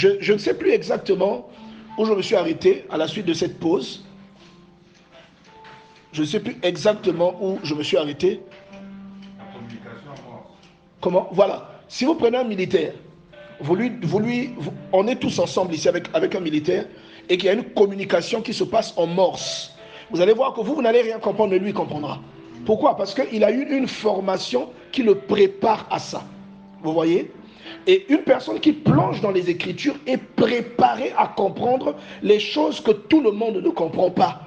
Je ne sais plus exactement où je me suis arrêté à la suite de cette pause. Je ne sais plus exactement où je me suis arrêté. La communication en Morse. Comment? Voilà. Si vous prenez un militaire, on est tous ensemble ici avec un militaire, et qu'il y a une communication qui se passe en Morse. Vous allez voir que vous n'allez rien comprendre, mais lui, il comprendra. Pourquoi? Parce qu'il a eu une formation qui le prépare à ça. Vous voyez? Et une personne qui plonge dans les Écritures est préparée à comprendre les choses que tout le monde ne comprend pas.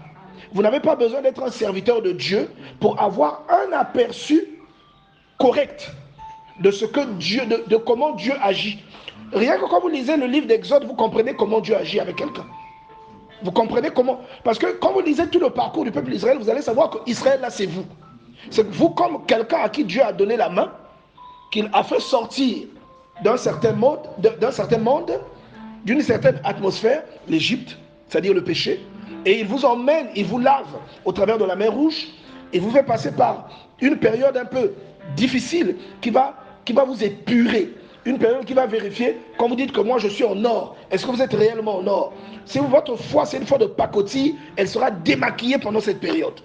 Vous n'avez pas besoin d'être un serviteur de Dieu pour avoir un aperçu correct de ce que Dieu, de comment Dieu agit. Rien que quand vous lisez le livre d'Exode, vous comprenez comment Dieu agit avec quelqu'un. Vous comprenez comment? Parce que quand vous lisez tout le parcours du peuple d'Israël, vous allez savoir qu'Israël, là, c'est vous. C'est vous comme quelqu'un à qui Dieu a donné la main, qu'il a fait sortir d'un certain monde, d'une certaine atmosphère, l'Égypte, c'est-à-dire le péché, et il vous emmène, il vous lave au travers de la mer Rouge, il vous fait passer par une période un peu difficile qui va vous épurer. Une période qui va vérifier, quand vous dites que moi je suis en or, est-ce que vous êtes réellement en or? Si votre foi c'est une foi de pacotille, elle sera démaquillée pendant cette période.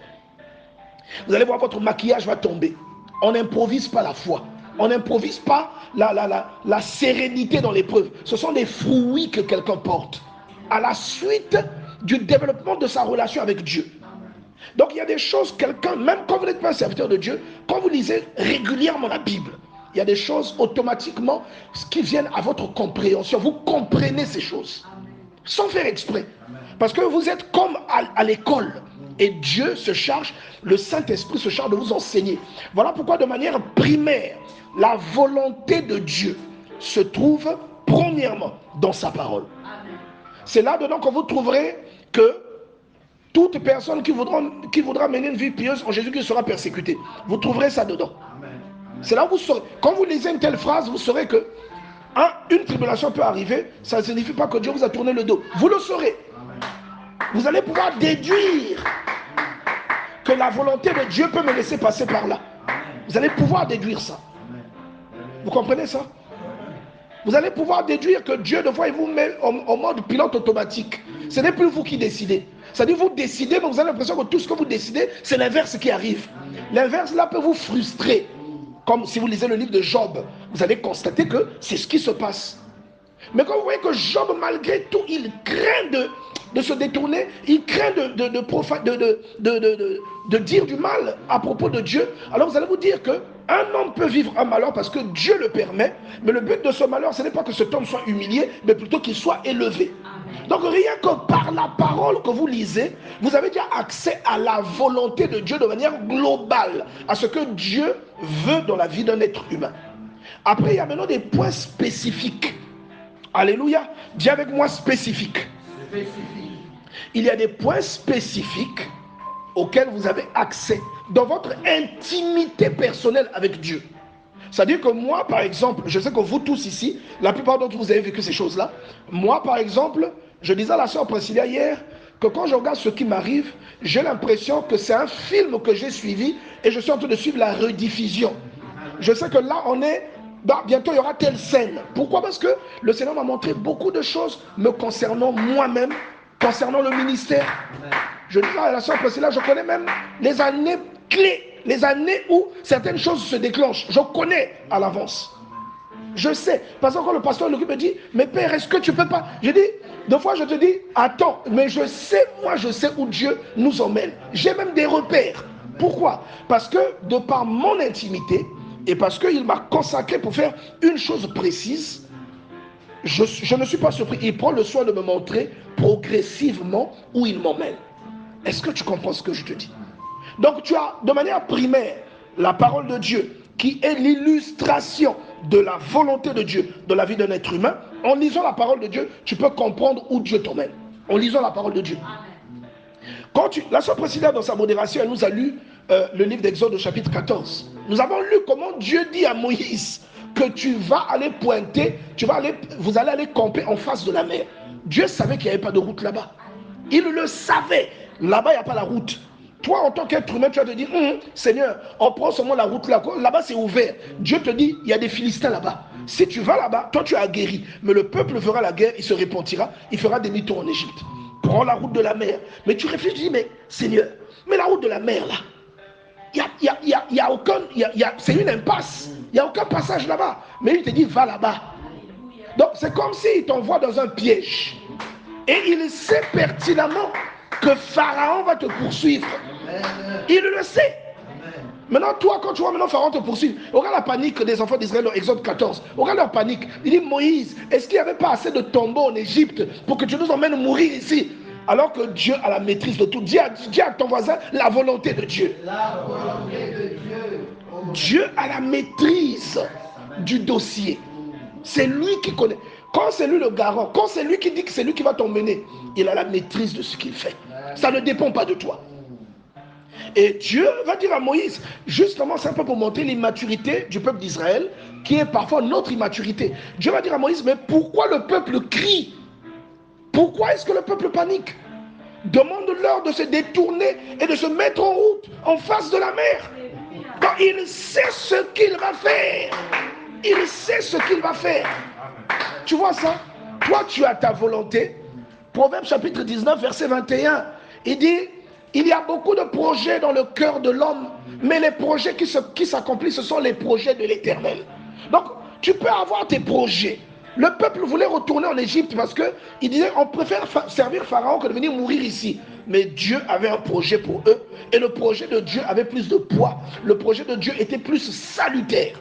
Vous allez voir, votre maquillage va tomber. On n'improvise pas la foi. On n'improvise pas la sérénité dans l'épreuve. Ce sont des fruits que quelqu'un porte à la suite du développement de sa relation avec Dieu. Donc il y a des choses, quelqu'un, même quand vous n'êtes pas un serviteur de Dieu, quand vous lisez régulièrement la Bible, il y a des choses automatiquement qui viennent à votre compréhension. Vous comprenez ces choses, sans faire exprès. Parce que vous êtes comme à l'école. Et Dieu se charge, le Saint-Esprit se charge de vous enseigner. Voilà pourquoi de manière primaire, la volonté de Dieu se trouve premièrement dans sa parole. C'est là-dedans que vous trouverez que toute personne qui voudra mener une vie pieuse en Jésus-Christ sera persécutée. Vous trouverez ça dedans. C'est là où vous saurez. Quand vous lisez une telle phrase, vous saurez que une tribulation peut arriver. Ça ne signifie pas que Dieu vous a tourné le dos. Vous le saurez. Vous allez pouvoir déduire que la volonté de Dieu peut me laisser passer par là. Vous allez pouvoir déduire ça. Vous comprenez ça? Vous allez pouvoir déduire que Dieu, de fois, il vous met en mode pilote automatique. Ce n'est plus vous qui décidez. C'est-à-dire vous décidez, mais vous avez l'impression que tout ce que vous décidez, c'est l'inverse qui arrive. L'inverse là peut vous frustrer. Comme si vous lisez le livre de Job, vous allez constater que c'est ce qui se passe. Mais quand vous voyez que Job, malgré tout, il craint de se détourner, il craint de dire du mal à propos de Dieu, alors vous allez vous dire qu'un homme peut vivre un malheur parce que Dieu le permet, mais le but de ce malheur, ce n'est pas que cet homme soit humilié, mais plutôt qu'il soit élevé. Donc rien que par la parole que vous lisez, vous avez déjà accès à la volonté de Dieu de manière globale, à ce que Dieu veut dans la vie d'un être humain. Après, il y a maintenant des points spécifiques. Alléluia. Dis avec moi spécifique. Il y a des points spécifiques auxquels vous avez accès dans votre intimité personnelle avec Dieu. C'est-à-dire que moi, par exemple, je sais que vous tous ici, la plupart d'entre vous avez vécu ces choses-là. Moi, par exemple, je disais à la sœur Priscilla hier que quand je regarde ce qui m'arrive, j'ai l'impression que c'est un film que j'ai suivi et je suis en train de suivre la rediffusion. Je sais que là, on est... bientôt, il y aura telle scène. Pourquoi? Parce que le Seigneur m'a montré beaucoup de choses me concernant moi-même, concernant le ministère. Je dis à la sœur Priscilla, je connais même les années clés, les années où certaines choses se déclenchent. Je connais à l'avance. Je sais. Parce que quand le pasteur me dit, mais Père, est-ce que tu peux pas? Je dis, deux fois je te dis, attends, mais je sais où Dieu nous emmène. J'ai même des repères. Pourquoi? Parce que de par mon intimité, et parce qu'il m'a consacré pour faire une chose précise, je ne suis pas surpris. Il prend le soin de me montrer progressivement où il m'emmène. Est-ce que tu comprends ce que je te dis? Donc tu as de manière primaire la parole de Dieu qui est l'illustration de la volonté de Dieu dans la vie d'un être humain. En lisant la parole de Dieu, tu peux comprendre où Dieu t'emmène. En lisant la parole de Dieu. La sœur Priscilla, dans sa modération, elle nous a lu le livre d'Exode au chapitre 14. Nous avons lu comment Dieu dit à Moïse que tu vas aller pointer, vous allez aller camper en face de la mer. Dieu savait qu'il n'y avait pas de route là-bas. Il le savait. Là-bas, il n'y a pas la route. Toi, en tant qu'être humain, tu vas te dire, Seigneur, on prend seulement la route là. Là-bas, c'est ouvert. Dieu te dit, il y a des Philistins là-bas. Si tu vas là-bas, toi tu as guéri, mais le peuple fera la guerre, il se repentira, il fera demi-tour en Égypte. Prends la route de la mer. Mais tu réfléchis, tu dis, mais Seigneur, mais la route de la mer là, c'est une impasse. Il n'y a aucun passage là-bas. Mais il te dit, va là-bas. Donc c'est comme s'il t'envoie dans un piège. Et il sait pertinemment que Pharaon va te poursuivre. Il le sait. Maintenant, toi, quand tu vois maintenant Pharaon te poursuivre, regarde la panique des enfants d'Israël dans Exode 14. Regarde leur panique. Il dit, Moïse, est-ce qu'il n'y avait pas assez de tombeaux en Égypte pour que tu nous emmènes mourir ici? Alors que Dieu a la maîtrise de tout. Dis à ton voisin la volonté de Dieu. La volonté de Dieu. Dieu a la maîtrise du dossier. C'est lui qui connaît. Quand c'est lui le garant, quand c'est lui qui dit que c'est lui qui va t'emmener, il a la maîtrise de ce qu'il fait. Ça ne dépend pas de toi. Et Dieu va dire à Moïse, justement, c'est un peu pour montrer l'immaturité du peuple d'Israël, qui est parfois notre immaturité. Dieu va dire à Moïse, mais pourquoi le peuple crie? Pourquoi est-ce que le peuple panique? Demande-leur de se détourner et de se mettre en route, en face de la mer. Quand il sait ce qu'il va faire. Il sait ce qu'il va faire. Tu vois ça? Toi, tu as ta volonté. Proverbe chapitre 19, verset 21. Il dit, il y a beaucoup de projets dans le cœur de l'homme, mais les projets qui s'accomplissent, ce sont les projets de l'Éternel. Donc, tu peux avoir tes projets. Le peuple voulait retourner en Égypte parce qu'il disait, on préfère servir Pharaon que de venir mourir ici. Mais Dieu avait un projet pour eux, et le projet de Dieu avait plus de poids. Le projet de Dieu était plus salutaire.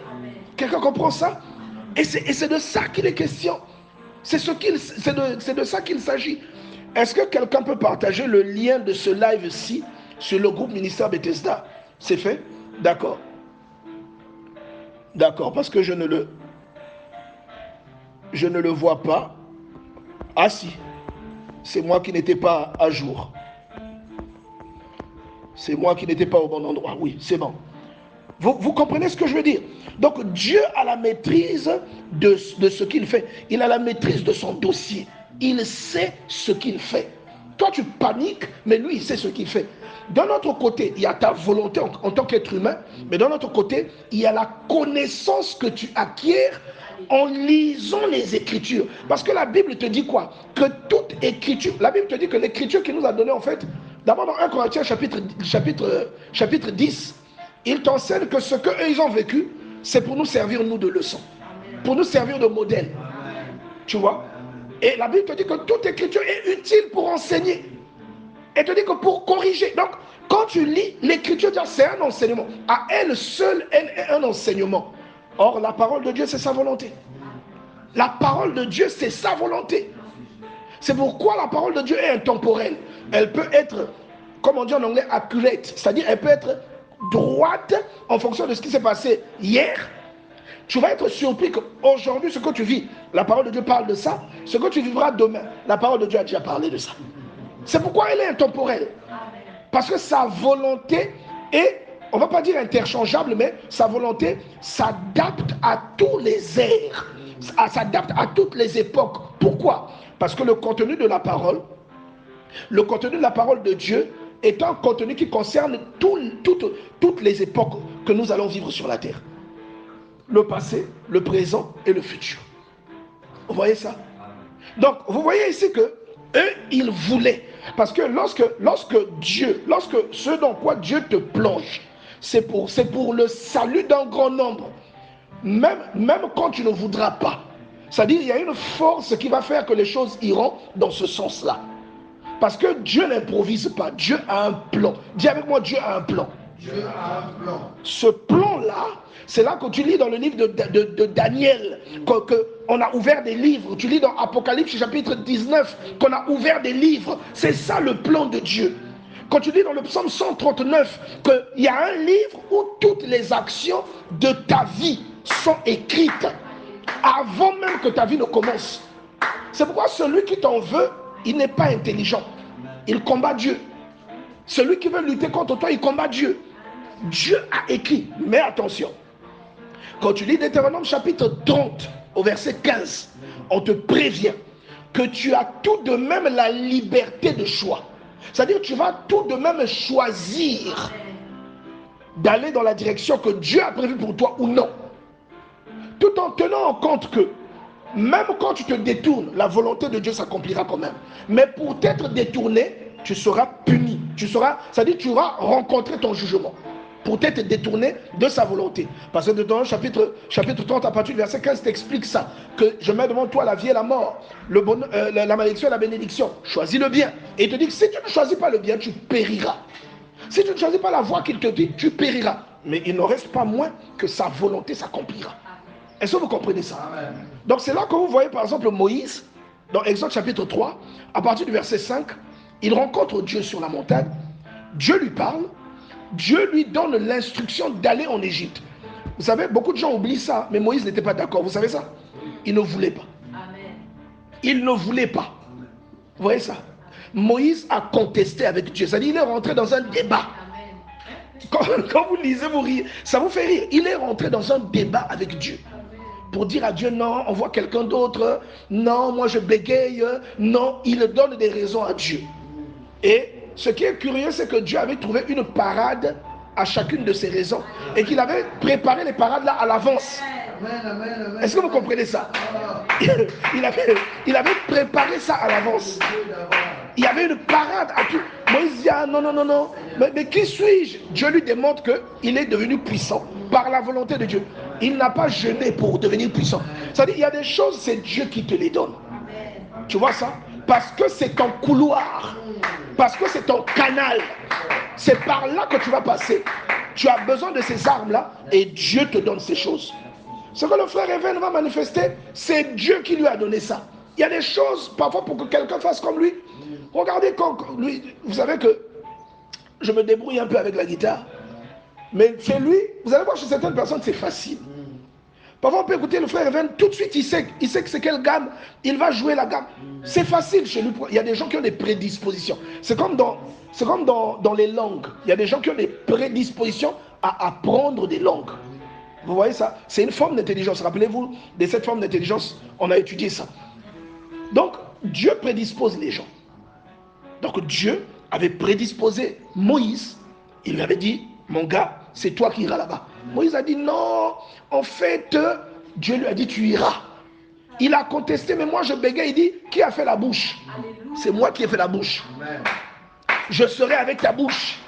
Quelqu'un comprend ça? Et c'est de ça qu'il est question. C'est de ça qu'il s'agit. Est-ce que quelqu'un peut partager le lien de ce live-ci sur le groupe Ministère Bethesda? C'est fait? D'accord. D'accord, parce que je ne le vois pas. Ah si, c'est moi qui n'étais pas à jour. C'est moi qui n'étais pas au bon endroit. Oui, c'est bon. Vous comprenez ce que je veux dire? Donc Dieu a la maîtrise de ce qu'il fait. Il a la maîtrise de son dossier. Il sait ce qu'il fait. Toi tu paniques, mais lui il sait ce qu'il fait. D'un autre côté, il y a ta volonté en tant qu'être humain, mais d'un autre côté, il y a la connaissance que tu acquiers en lisant les Écritures. Parce que la Bible te dit quoi? Que toute Écriture, la Bible te dit que l'Écriture qu'il nous a donnée en fait, d'abord dans 1 Corinthiens chapitre 10, il t'enseigne que ce qu'eux ils ont vécu, c'est pour nous servir nous de leçon, pour nous servir de modèle. Tu vois? Et la Bible te dit que toute Écriture est utile pour enseigner. Elle te dit que pour corriger. Donc, quand tu lis l'Écriture, c'est un enseignement. À elle seule, elle est un enseignement. Or, la parole de Dieu, c'est sa volonté. La parole de Dieu, c'est sa volonté. C'est pourquoi la parole de Dieu est intemporelle. Elle peut être, comme on dit en anglais, accurate. C'est-à-dire, elle peut être droite en fonction de ce qui s'est passé hier. Tu vas être surpris qu'aujourd'hui, ce que tu vis, la parole de Dieu parle de ça. Ce que tu vivras demain, la parole de Dieu a déjà parlé de ça. C'est pourquoi elle est intemporelle. Parce que sa volonté est, on ne va pas dire interchangeable, mais sa volonté s'adapte à tous les airs, s'adapte à toutes les époques. Pourquoi? Parce que le contenu de la parole de Dieu est un contenu qui concerne toutes les époques que nous allons vivre sur la terre. Le passé, le présent et le futur. Vous voyez ça? Donc, vous voyez ici que eux, ils voulaient. Parce que lorsque ce dans quoi Dieu te plonge, c'est pour le salut d'un grand nombre. Même quand tu ne voudras pas. C'est-à-dire, il y a une force qui va faire que les choses iront dans ce sens-là. Parce que Dieu n'improvise pas. Dieu a un plan. Dis avec moi, Dieu a un plan. Dieu a un plan. Ce plan-là, c'est là que tu lis dans le livre de Daniel, qu'on a ouvert des livres. Tu lis dans Apocalypse chapitre 19, qu'on a ouvert des livres. C'est ça le plan de Dieu. Quand tu lis dans le psaume 139, qu'il y a un livre où toutes les actions de ta vie sont écrites, avant même que ta vie ne commence. C'est pourquoi celui qui t'en veut, il n'est pas intelligent. Il combat Dieu. Celui qui veut lutter contre toi, il combat Dieu. Dieu a écrit, mais attention, quand tu lis Deutéronome chapitre 30 au verset 15, on te prévient que tu as tout de même la liberté de choix. C'est-à-dire que tu vas tout de même choisir d'aller dans la direction que Dieu a prévue pour toi ou non. tout en tenant en compte que même quand tu te détournes, la volonté de Dieu s'accomplira quand même. Mais pour t'être détourné, tu seras puni. C'est-à-dire tu auras rencontré ton jugement. Pour t'être détourné de sa volonté. Parce que dans le chapitre 30, à partir du verset 15, t'explique ça. Que je mets devant toi la vie et la mort, la malédiction et la bénédiction. Choisis le bien. Et il te dit que si tu ne choisis pas le bien, tu périras. Si tu ne choisis pas la voie qu'il te dit, tu périras. Mais il n'en reste pas moins que sa volonté s'accomplira. Est-ce que vous comprenez ça? Amen. Donc c'est là que vous voyez par exemple Moïse, dans Exode chapitre 3, à partir du verset 5, il rencontre Dieu sur la montagne, Dieu lui parle, Dieu lui donne l'instruction d'aller en Égypte. Vous savez, beaucoup de gens oublient ça, mais Moïse n'était pas d'accord, vous savez ça? Il ne voulait pas. Amen. Il ne voulait pas. Vous voyez ça? Moïse a contesté avec Dieu, c'est-à-dire il est rentré dans un débat. Quand vous lisez, vous riez, ça vous fait rire. Il est rentré dans un débat avec Dieu. Pour dire à Dieu, non, on voit quelqu'un d'autre, non, moi je bégaye, non, il donne des raisons à Dieu. Et ce qui est curieux, c'est que Dieu avait trouvé une parade à chacune de ces raisons et qu'il avait préparé les parades là à l'avance. Est-ce que vous comprenez ça? Il avait préparé ça à l'avance. Il y avait une parade à tout. Moïse dit, ah, non. Mais qui suis-je? Dieu lui démontre qu'il est devenu puissant par la volonté de Dieu. Il n'a pas jeûné pour devenir puissant. C'est-à-dire, il y a des choses, c'est Dieu qui te les donne. Tu vois ça? Parce que c'est ton couloir. Parce que c'est ton canal. C'est par là que tu vas passer. Tu as besoin de ces armes-là et Dieu te donne ces choses. Ce que le frère Even va manifester, c'est Dieu qui lui a donné ça. Il y a des choses, parfois, pour que quelqu'un fasse comme lui. Regardez quand lui, vous savez que je me débrouille un peu avec la guitare. Mais chez lui, vous allez voir chez certaines personnes, c'est facile. Parfois, on peut écouter le frère Even, tout de suite, il sait que c'est quelle gamme, il va jouer la gamme. C'est facile chez lui. Il y a des gens qui ont des prédispositions. C'est comme dans les langues. Il y a des gens qui ont des prédispositions à apprendre des langues. Vous voyez ça? C'est une forme d'intelligence. Rappelez-vous, de cette forme d'intelligence, on a étudié ça. Donc, Dieu prédispose les gens. Donc, Dieu avait prédisposé Moïse. Il lui avait dit, mon gars, c'est toi qui iras là-bas. Moïse a dit, non, en fait, Dieu lui a dit, tu iras. Il a contesté, mais moi je bégaye, il dit, qui a fait la bouche? C'est moi qui ai fait la bouche. Je serai avec ta bouche.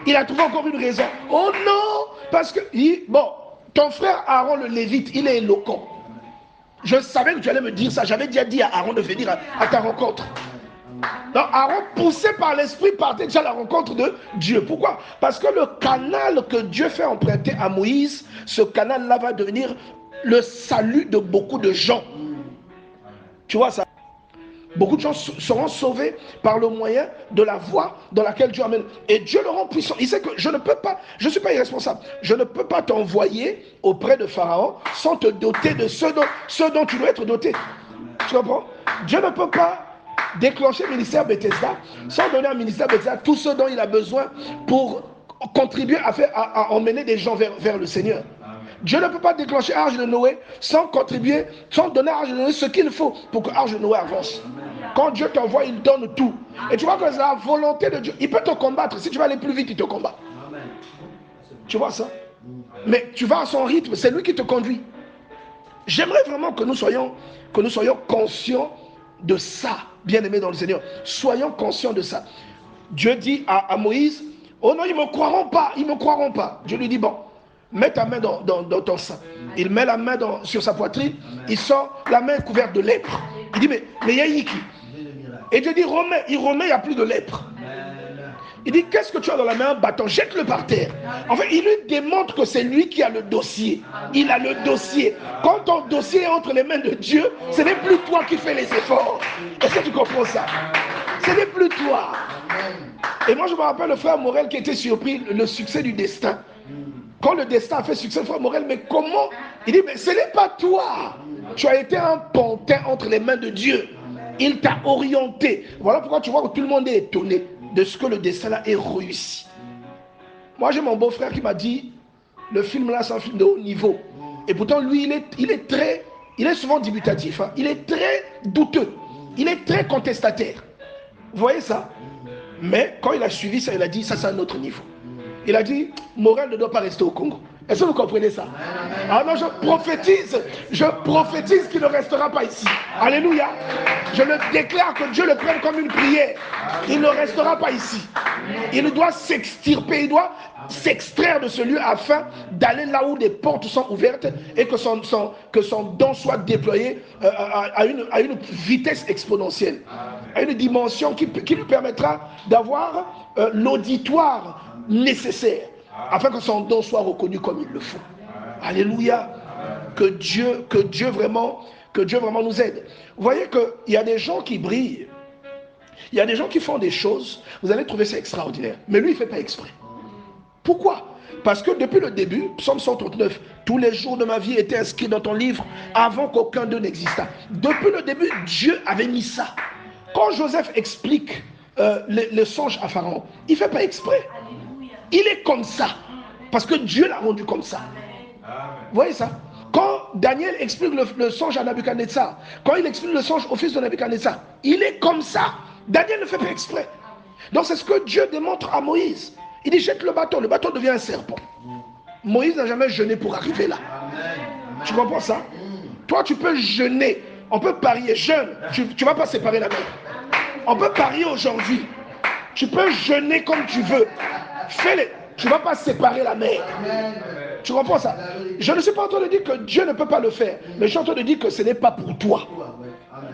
Il a trouvé encore une raison. Oh non, parce que, bon, ton frère Aaron le Lévite, il est éloquent. Je savais que tu allais me dire ça. J'avais déjà dit à Aaron de venir à ta rencontre. Donc Aaron, poussé par l'esprit, partait déjà à la rencontre de Dieu. Pourquoi? Parce que le canal que Dieu fait emprunter à Moïse, ce canal-là va devenir le salut de beaucoup de gens. Tu vois ça? Beaucoup de gens seront sauvés par le moyen de la voie dans laquelle Dieu amène. Et Dieu le rend puissant. Il sait que je ne suis pas irresponsable. Je ne peux pas t'envoyer auprès de Pharaon sans te doter de ce dont tu dois être doté. Tu comprends? Dieu ne peut pas déclencher le ministère Bethesda sans donner à ministère Bethesda tout ce dont il a besoin pour contribuer à emmener des gens vers le Seigneur. Dieu ne peut pas déclencher Arche de Noé sans contribuer, sans donner à Arche de Noé ce qu'il faut pour que Arche de Noé avance. Quand Dieu t'envoie, il donne tout. Et tu vois que c'est la volonté de Dieu. Il peut te combattre. Si tu vas aller plus vite, il te combat. Tu vois ça? Mais tu vas à son rythme, c'est lui qui te conduit. J'aimerais vraiment que nous soyons conscients de ça, bien-aimés dans le Seigneur. Soyons conscients de ça. Dieu dit à Moïse, oh non, ils ne me croiront pas, ils ne me croiront pas. Dieu lui dit, bon, mets ta main dans ton sein. Il met la main sur sa poitrine, il sort, la main couverte de lèpre. Il dit, mais Yaïki. Et Dieu dit, remets, il n'y a plus de lèpre. Il dit, qu'est-ce que tu as dans la main? Un bâton, jette-le par terre. En fait, il lui démontre que c'est lui qui a le dossier. Il a le dossier. Quand ton dossier est entre les mains de Dieu, ce n'est plus toi qui fais les efforts. Est-ce que tu comprends ça? Ce n'est plus toi. Et moi, je me rappelle le frère Morel qui était surpris, le succès du destin. Quand le destin a fait succès, le frère Morel, mais comment? Il dit, mais ce n'est pas toi. Tu as été un pantin entre les mains de Dieu. Il t'a orienté. Voilà pourquoi tu vois que tout le monde est étonné de ce que le destin là est réussi. Moi, j'ai mon beau-frère qui m'a dit, le film là, c'est un film de haut niveau. Et pourtant, lui, il est souvent dubitatif. Hein. Il est très douteux. Il est très contestataire. Vous voyez ça? Mais quand il a suivi ça, il a dit, ça c'est un autre niveau. Il a dit, Morel ne doit pas rester au Congo. Est-ce que vous comprenez ça? Ah non, je prophétise qu'il ne restera pas ici. Alléluia. Je le déclare que Dieu le prenne comme une prière. Il ne restera pas ici. Il doit s'extirper, il doit s'extraire de ce lieu afin d'aller là où des portes sont ouvertes et que son don soit déployé à une vitesse exponentielle, à une dimension qui lui permettra d'avoir l'auditoire nécessaire afin que son don soit reconnu comme il le faut. Alléluia. Que Dieu vraiment nous aide. Vous voyez qu'il y a des gens qui brillent. Il y a des gens qui font des choses, vous allez trouver ça extraordinaire. Mais lui, il ne fait pas exprès. Pourquoi? Parce que depuis le début, Psaume 139, tous les jours de ma vie étaient inscrits dans ton livre avant qu'aucun d'eux n'existât. Depuis le début, Dieu avait mis ça. Quand Joseph explique le songe à Pharaon, il ne fait pas exprès. Il est comme ça. Parce que Dieu l'a rendu comme ça. Vous voyez ça? Quand Daniel explique le songe à Nabuchodonosor, quand il explique le songe au fils de Nabuchodonosor, il est comme ça. Daniel ne fait pas exprès. Donc c'est ce que Dieu démontre à Moïse. Il dit jette le bâton devient un serpent. Moïse n'a jamais jeûné pour arriver là. Tu comprends ça? Toi tu peux jeûner, on peut parier, jeûne, tu ne vas pas séparer la mer. On peut parier aujourd'hui. Tu peux jeûner comme tu veux. Fais-le, tu ne vas pas séparer la mer. Tu comprends ça? Je ne suis pas en train de dire que Dieu ne peut pas le faire, mais je suis en train de dire que ce n'est pas pour toi.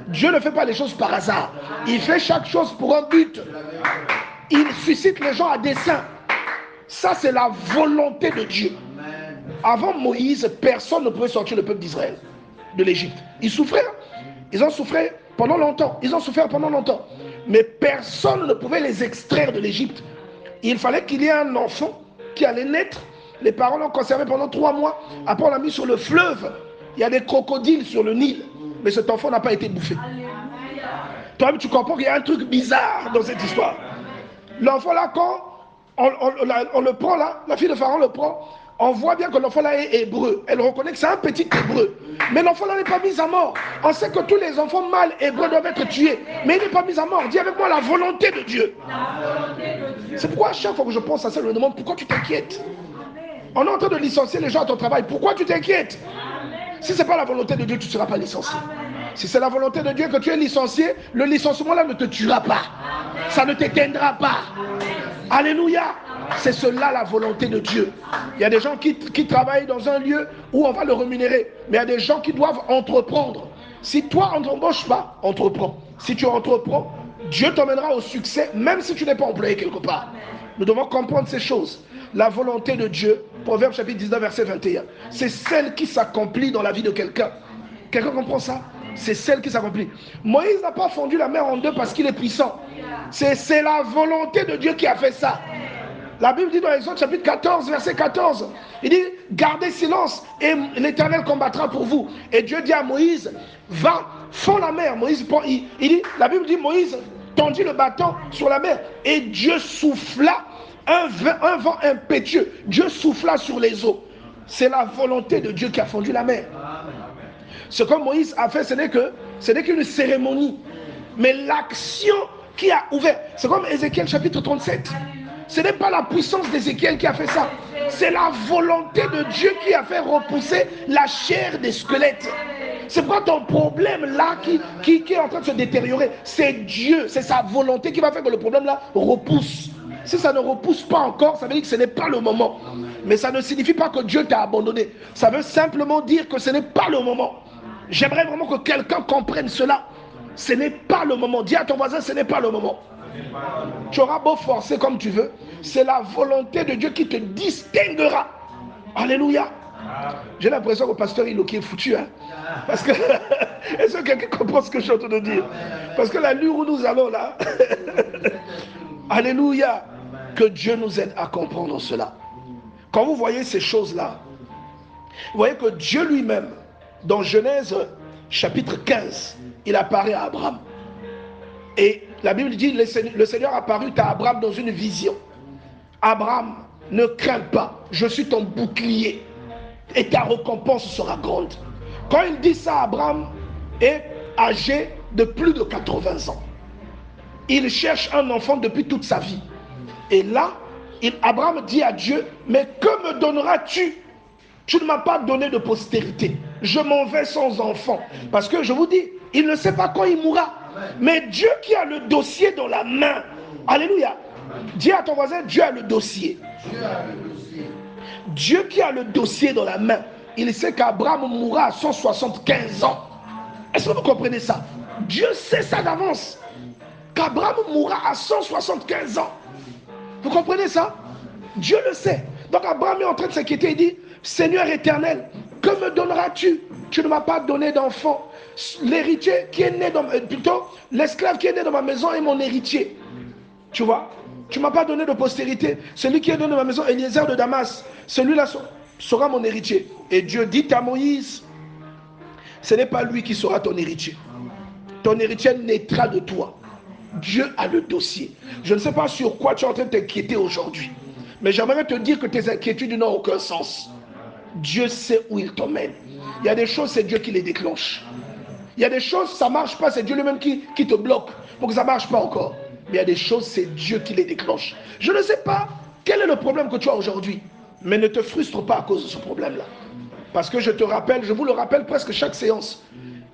Dieu ne fait pas les choses par hasard. Il fait chaque chose pour un but. Il suscite les gens à dessein. Ça, c'est la volonté de Dieu. Avant Moïse, personne ne pouvait sortir le peuple d'Israël de l'Égypte. Ils souffraient. Ils ont souffert pendant longtemps. Mais personne ne pouvait les extraire de l'Égypte. Il fallait qu'il y ait un enfant qui allait naître. Les parents l'ont conservé pendant 3 mois. Après, on l'a mis sur le fleuve. Il y a des crocodiles sur le Nil. Mais cet enfant n'a pas été bouffé. Toi-même, tu comprends qu'il y a un truc bizarre dans cette histoire. L'enfant là, quand on le prend là, la fille de Pharaon le prend, on voit bien que l'enfant là est hébreu. Elle reconnaît que c'est un petit hébreu. Mais l'enfant là n'est pas mis à mort. On sait que tous les enfants mâles hébreux doivent être tués. Mais il n'est pas mis à mort. Dis avec moi la volonté de Dieu. C'est pourquoi à chaque fois que je pense à ça, je me demande pourquoi tu t'inquiètes. On est en train de licencier les gens à ton travail. Pourquoi tu t'inquiètes? Si ce n'est pas la volonté de Dieu, tu ne seras pas licencié. Si c'est la volonté de Dieu que tu es licencié, le licenciement là ne te tuera pas. Ça ne t'éteindra pas. Alléluia. C'est cela la volonté de Dieu. Il y a des gens qui travaillent dans un lieu où on va le rémunérer. Mais il y a des gens qui doivent entreprendre. Si toi, on ne t'embauche pas, entreprends. Si tu entreprends, Dieu t'emmènera au succès, même si tu n'es pas employé quelque part. Nous devons comprendre ces choses. La volonté de Dieu, Proverbe chapitre 19, verset 21, c'est celle qui s'accomplit dans la vie de quelqu'un. Quelqu'un comprend ça? C'est celle qui s'accomplit. Moïse n'a pas fondu la mer en deux parce qu'il est puissant. C'est la volonté de Dieu qui a fait ça. La Bible dit dans Exode chapitre 14, verset 14, il dit, gardez silence et l'Éternel combattra pour vous. Et Dieu dit à Moïse, va, fonds la mer. Moïse, il dit, la Bible dit, Moïse tendit le bâton sur la mer et Dieu souffla un vent impétueux. Dieu souffla sur les eaux. C'est la volonté de Dieu qui a fondu la mer. Ce que Moïse a fait, ce n'est qu'une cérémonie. Mais l'action qui a ouvert, c'est comme Ézéchiel chapitre 37. Ce n'est pas la puissance d'Ézéchiel qui a fait ça. C'est la volonté de Dieu qui a fait repousser la chair des squelettes. C'est pas ton problème là qui est en train de se détériorer. C'est Dieu, c'est sa volonté qui va faire que le problème là repousse. Si ça ne repousse pas encore, ça veut dire que ce n'est pas le moment. Mais ça ne signifie pas que Dieu t'a abandonné. Ça veut simplement dire que ce n'est pas le moment. J'aimerais vraiment que quelqu'un comprenne cela. Ce n'est pas le moment. Dis à ton voisin, ce n'est pas le moment. Tu auras beau forcer comme tu veux, c'est la volonté de Dieu qui te distinguera. Alléluia. J'ai l'impression que le pasteur Iloki est foutu. Hein? Parce que, est-ce que quelqu'un comprend ce que je suis en train de dire? Parce que l'allure où nous allons là, alléluia, que Dieu nous aide à comprendre cela. Quand vous voyez ces choses-là, vous voyez que Dieu lui-même, dans Genèse chapitre 15, il apparaît à Abraham. Et la Bible dit, le Seigneur apparut à Abraham dans une vision. Abraham, ne crains pas, je suis ton bouclier et ta récompense sera grande. Quand il dit ça, Abraham est âgé de plus de 80 ans. Il cherche un enfant depuis toute sa vie. Et là, Abraham dit à Dieu, mais que me donneras-tu tu ne m'as pas donné de postérité. Je m'en vais sans enfant. Parce que je vous dis, il ne sait pas quand il mourra. Mais Dieu qui a le dossier dans la main. Alléluia. Dis à ton voisin, Dieu a le dossier. Dieu qui a le dossier dans la main. Il sait qu'Abraham mourra à 175 ans. Est-ce que vous comprenez ça? Dieu sait ça d'avance. Qu'Abraham mourra à 175 ans. Vous comprenez ça? Dieu le sait. Donc Abraham est en train de s'inquiéter. Il dit, Seigneur éternel, que me donneras-tu? Tu ne m'as pas donné d'enfant. L'héritier qui est né dans plutôt l'esclave qui est né dans ma maison est mon héritier. Tu vois? Tu ne m'as pas donné de postérité. Celui qui est né dans ma maison, Eliezer de Damas, celui-là sera mon héritier. Et Dieu dit à Moïse, ce n'est pas lui qui sera ton héritier. Ton héritier naîtra de toi. Dieu a le dossier. Je ne sais pas sur quoi tu es en train de t'inquiéter aujourd'hui. Mais j'aimerais te dire que tes inquiétudes n'ont aucun sens. Dieu sait où il t'emmène. Il y a des choses, c'est Dieu qui les déclenche. Il y a des choses, ça ne marche pas, c'est Dieu lui-même qui te bloque pour que ça ne marche pas encore. Mais il y a des choses, c'est Dieu qui les déclenche. Je ne sais pas quel est le problème que tu as aujourd'hui. Mais ne te frustre pas à cause de ce problème-là. Parce que je te rappelle, je vous le rappelle presque chaque séance.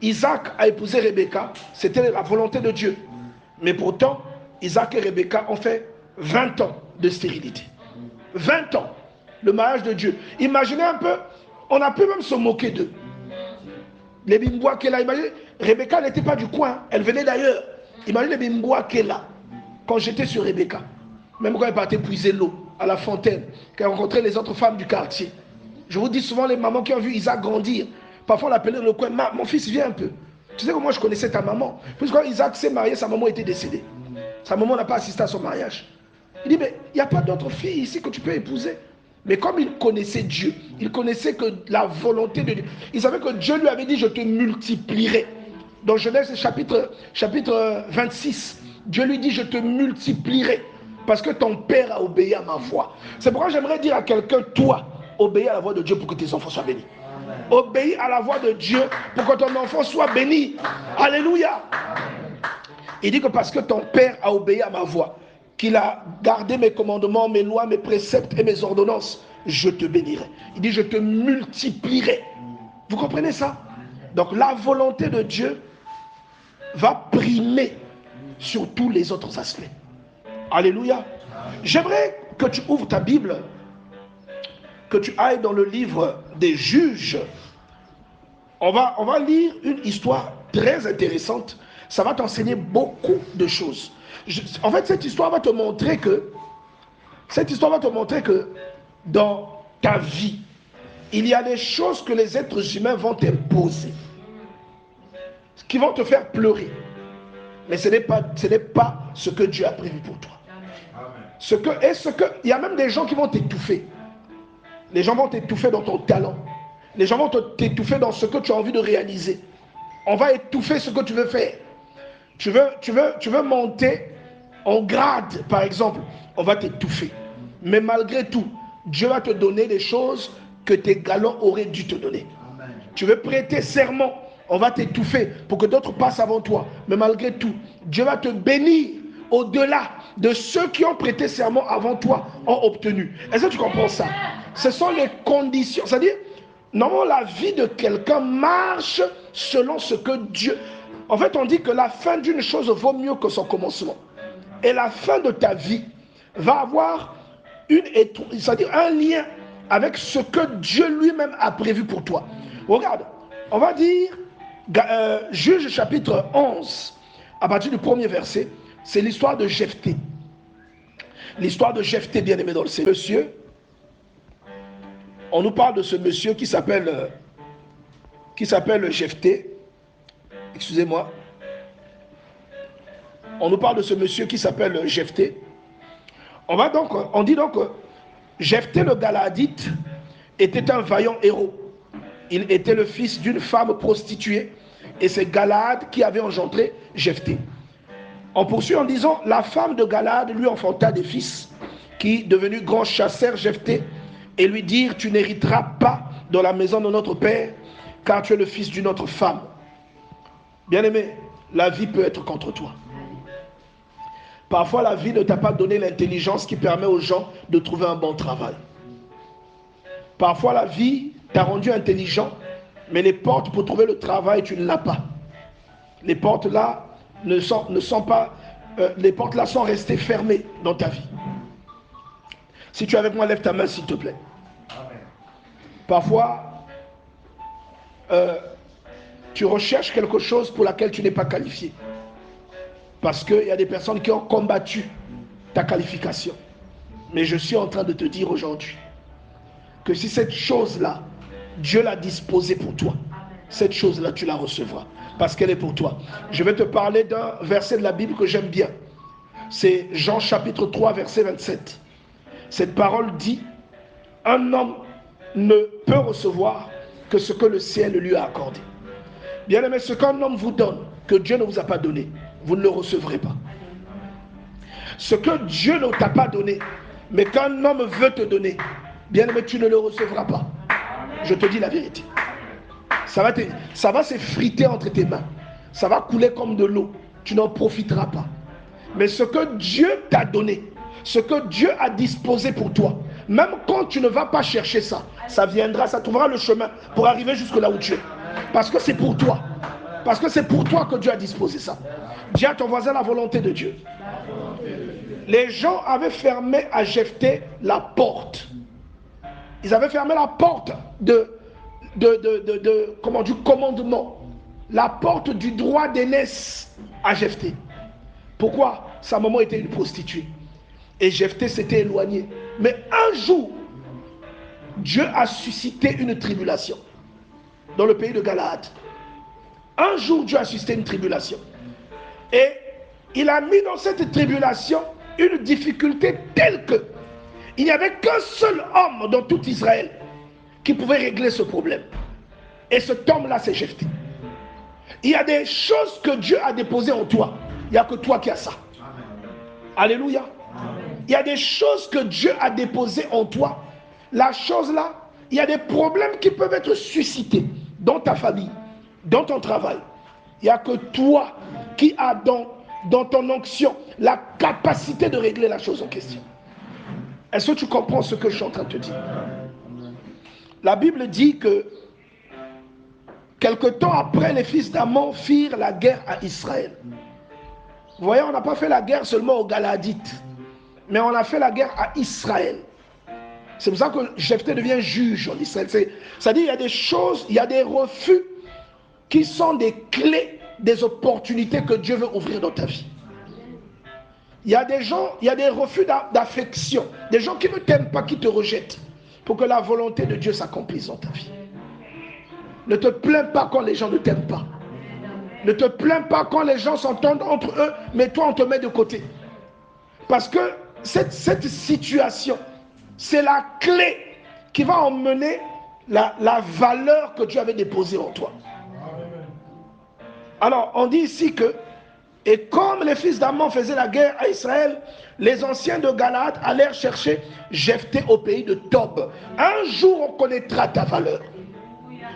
Isaac a épousé Rebecca, c'était la volonté de Dieu. Mais pourtant, Isaac et Rebecca ont fait 20 ans de stérilité. 20 ans, le mariage de Dieu. Imaginez un peu, on a pu même se moquer d'eux. Les bimbois qu'elle a, imaginez, Rebecca n'était pas du coin, elle venait d'ailleurs. Imaginez les bimbois qu'elle a, quand j'étais sur Rebecca. Même quand elle partait puiser l'eau à la fontaine, qu'elle rencontrait les autres femmes du quartier. Je vous dis souvent, les mamans qui ont vu Isaac grandir, parfois on l'appelait dans le coin, mon fils, viens un peu. Tu sais que moi je connaissais ta maman. Puis quand Isaac s'est marié, sa maman était décédée. Sa maman n'a pas assisté à son mariage. Il dit, mais il n'y a pas d'autre fille ici que tu peux épouser. Mais comme il connaissait Dieu, il connaissait que la volonté de Dieu, il savait que Dieu lui avait dit, je te multiplierai. Dans Genèse chapitre 26, Dieu lui dit, je te multiplierai. Parce que ton père a obéi à ma voix. C'est pourquoi j'aimerais dire à quelqu'un, toi, obéis à la voix de Dieu pour que tes enfants soient bénis. Obéis à la voix de Dieu pour que ton enfant soit béni. Alléluia. Il dit que parce que ton père a obéi à ma voix, qu'il a gardé mes commandements, mes lois, mes préceptes et mes ordonnances, je te bénirai. Il dit, je te multiplierai. Vous comprenez ça? Donc la volonté de Dieu va primer sur tous les autres aspects. Alléluia. J'aimerais que tu ouvres ta Bible, que tu ailles dans le livre des Juges. On va lire une histoire très intéressante. Ça va t'enseigner beaucoup de choses. En fait, cette histoire va te montrer que dans ta vie, il y a des choses que les êtres humains vont t'imposer, qui vont te faire pleurer. Mais ce n'est pas ce que Dieu a prévu pour toi. Il y a même des gens qui vont t'étouffer. Les gens vont t'étouffer dans ton talent. Les gens vont t'étouffer dans ce que tu as envie de réaliser. On va étouffer ce que tu veux faire. Tu veux monter en grade, par exemple. On va t'étouffer. Mais malgré tout, Dieu va te donner des choses que tes galants auraient dû te donner. Amen. Tu veux prêter serment, on va t'étouffer pour que d'autres passent avant toi. Mais malgré tout, Dieu va te bénir au-delà de ceux qui ont prêté serment avant toi ont obtenu. Est-ce que tu comprends ça? Ce sont les conditions. C'est-à-dire, normalement, la vie de quelqu'un marche selon ce que Dieu... En fait, on dit que la fin d'une chose vaut mieux que son commencement. Et la fin de ta vie va avoir c'est-à-dire un lien avec ce que Dieu lui-même a prévu pour toi. Regarde, on va dire Juge chapitre 11, à partir du premier verset, c'est l'histoire de Jephthé. L'histoire de Jephthé, bien aimé dans le Seigneur. Monsieur, on nous parle de ce monsieur qui s'appelle Jephthé. Excusez-moi. On nous parle de ce monsieur qui s'appelle Jephthé. On dit donc que Jephthé le Galaadite était un vaillant héros. Il était le fils d'une femme prostituée et c'est Galaad qui avait engendré Jephthé. On poursuit en disant, la femme de Galaad lui enfanta des fils qui, devenus grands, chassèrent Jephthé et lui dirent, tu n'hériteras pas dans la maison de notre père car tu es le fils d'une autre femme. Bien-aimé, la vie peut être contre toi. Parfois, la vie ne t'a pas donné l'intelligence qui permet aux gens de trouver un bon travail. Parfois, la vie t'a rendu intelligent, mais les portes pour trouver le travail, tu ne l'as pas. Les portes là ne sont pas, les portes là sont restées fermées dans ta vie. Si tu es avec moi, lève ta main s'il te plaît. Parfois, tu recherches quelque chose pour laquelle tu n'es pas qualifié. Parce qu'il y a des personnes qui ont combattu ta qualification. Mais je suis en train de te dire aujourd'hui que si cette chose-là, Dieu l'a disposée pour toi, cette chose-là, tu la recevras. Parce qu'elle est pour toi. Je vais te parler d'un verset de la Bible que j'aime bien. C'est Jean chapitre 3, verset 27. Cette parole dit, un homme ne peut recevoir que ce que le ciel lui a accordé. Bien aimé, ce qu'un homme vous donne, que Dieu ne vous a pas donné, vous ne le recevrez pas. Ce que Dieu ne t'a pas donné, mais qu'un homme veut te donner, bien aimé, tu ne le recevras pas. Je te dis la vérité. Ça va s'effriter entre tes mains. Ça va couler comme de l'eau. Tu n'en profiteras pas. Mais ce que Dieu t'a donné, ce que Dieu a disposé pour toi, même quand tu ne vas pas chercher ça, ça viendra, ça trouvera le chemin pour arriver jusque là où tu es. Parce que c'est pour toi. Parce que c'est pour toi que Dieu a disposé ça. Dis à ton voisin la volonté de Dieu. Les gens avaient fermé à Jephthé la porte. Ils avaient fermé la porte du commandement. La porte du droit d'aînesse à Jephthé. Pourquoi? Sa maman était une prostituée. Et Jephthé s'était éloigné. Mais un jour, Dieu a suscité une tribulation dans le pays de Galaad. Un jour, Dieu a suscité une tribulation. Et il a mis dans cette tribulation une difficulté telle que il n'y avait qu'un seul homme dans tout Israël qui pouvait régler ce problème. Et cet homme-là, c'est Jephthé. Il y a des choses que Dieu a déposées en toi. Il n'y a que toi qui as ça. Alléluia. Il y a des choses que Dieu a déposées en toi. La chose là, il y a des problèmes qui peuvent être suscités dans ta famille, dans ton travail. Il n'y a que toi qui as dans ton onction la capacité de régler la chose en question. Est-ce que tu comprends ce que je suis en train de te dire? La Bible dit que quelque temps après, les fils d'Ammon firent la guerre à Israël. Vous voyez, on n'a pas fait la guerre seulement aux Galadites, mais on a fait la guerre à Israël. C'est pour ça que Jephthé devient juge en Israël. C'est-à-dire, il y a des choses, il y a des refus qui sont des clés, des opportunités que Dieu veut ouvrir dans ta vie. Il y a des gens, il y a des refus d'affection, des gens qui ne t'aiment pas, qui te rejettent, pour que la volonté de Dieu s'accomplisse dans ta vie. Ne te plains pas quand les gens ne t'aiment pas. Ne te plains pas quand les gens s'entendent entre eux, mais toi on te met de côté. Parce que cette situation, c'est la clé qui va emmener la valeur que Dieu avait déposée en toi. Alors, on dit ici que, et comme les fils d'Ammon faisaient la guerre à Israël, les anciens de Galaad allèrent chercher Jephthé au pays de Tob. Un jour, on connaîtra ta valeur.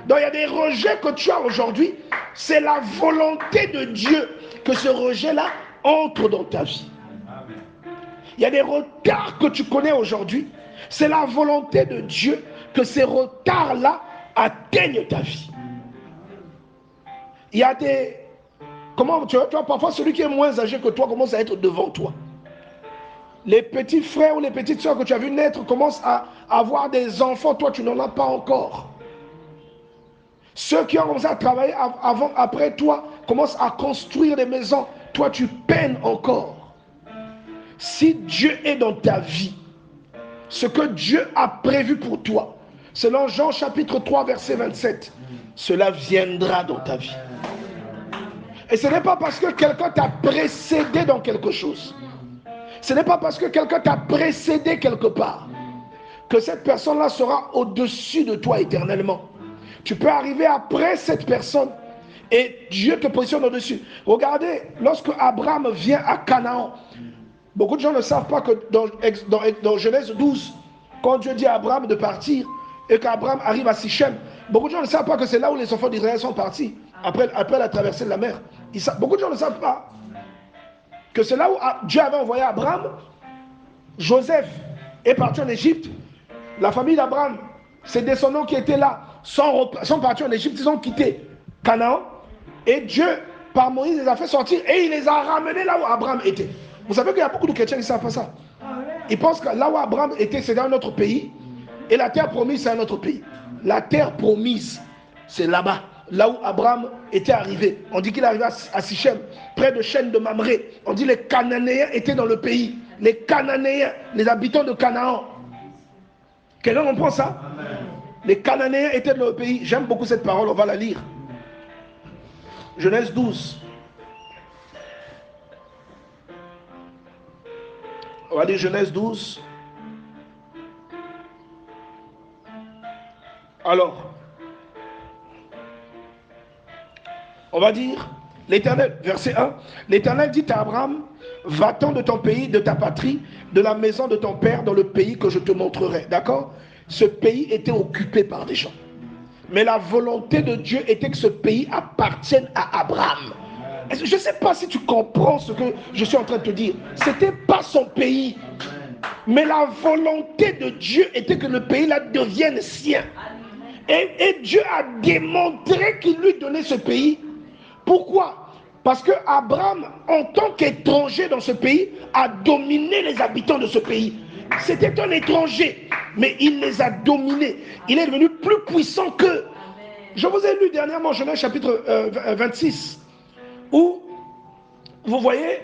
Donc, il y a des rejets que tu as aujourd'hui. C'est la volonté de Dieu que ce rejet-là entre dans ta vie. Il y a des retards que tu connais aujourd'hui. C'est la volonté de Dieu que ces retards-là atteignent ta vie. Il y a des... Comment tu vois, parfois celui qui est moins âgé que toi commence à être devant toi. Les petits frères ou les petites soeurs que tu as vu naître commencent à avoir des enfants. Toi, tu n'en as pas encore. Ceux qui ont commencé à travailler après toi commencent à construire des maisons. Toi, tu peines encore. Si Dieu est dans ta vie, ce que Dieu a prévu pour toi, selon Jean chapitre 3, verset 27, cela viendra dans ta vie. Et ce n'est pas parce que quelqu'un t'a précédé dans quelque chose. Ce n'est pas parce que quelqu'un t'a précédé quelque part que cette personne-là sera au-dessus de toi éternellement. Tu peux arriver après cette personne et Dieu te positionne au-dessus. Regardez, lorsque Abraham vient à Canaan, beaucoup de gens ne savent pas que dans Genèse 12, quand Dieu dit à Abraham de partir et qu'Abraham arrive à Sichem, beaucoup de gens ne savent pas que c'est là où les enfants d'Israël sont partis après la traversée de la mer. Beaucoup de gens ne savent pas que c'est là où Dieu avait envoyé Abraham. Joseph est parti en Égypte. La famille d'Abraham Ses descendants qui étaient là sont partis en Égypte, ils ont quitté Canaan. Et Dieu, par Moïse, les a fait sortir et il les a ramenés là où Abraham était. Vous savez qu'il y a beaucoup de chrétiens qui ne savent pas ça. Ils pensent que là où Abraham était, c'est dans un autre pays. Et la terre promise, c'est un autre pays. La terre promise, c'est là-bas. Là où Abraham était arrivé. On dit qu'il est arrivé à Sichem, près de Chêne de Mamré. On dit que les Cananéens étaient dans le pays. Les Cananéens, les habitants de Canaan. Quelqu'un comprend ça? Les Cananéens étaient dans le pays. J'aime beaucoup cette parole, on va la lire. Genèse 12. On va dire Genèse 12. Alors, on va dire, l'Éternel, verset 1, l'Éternel dit à Abraham, va-t'en de ton pays, de ta patrie, de la maison de ton père, dans le pays que je te montrerai. D'accord? Ce pays était occupé par des gens. Mais la volonté de Dieu était que ce pays appartienne à Abraham. Je ne sais pas si tu comprends ce que je suis en train de te dire. Ce n'était pas son pays. Mais la volonté de Dieu était que le pays-là devienne sien. Et Dieu a démontré qu'il lui donnait ce pays. Pourquoi? Parce que Abraham, en tant qu'étranger dans ce pays, a dominé les habitants de ce pays. C'était un étranger, mais il les a dominés. Il est devenu plus puissant qu'eux. Je vous ai lu dernièrement Genèse chapitre 26, où vous voyez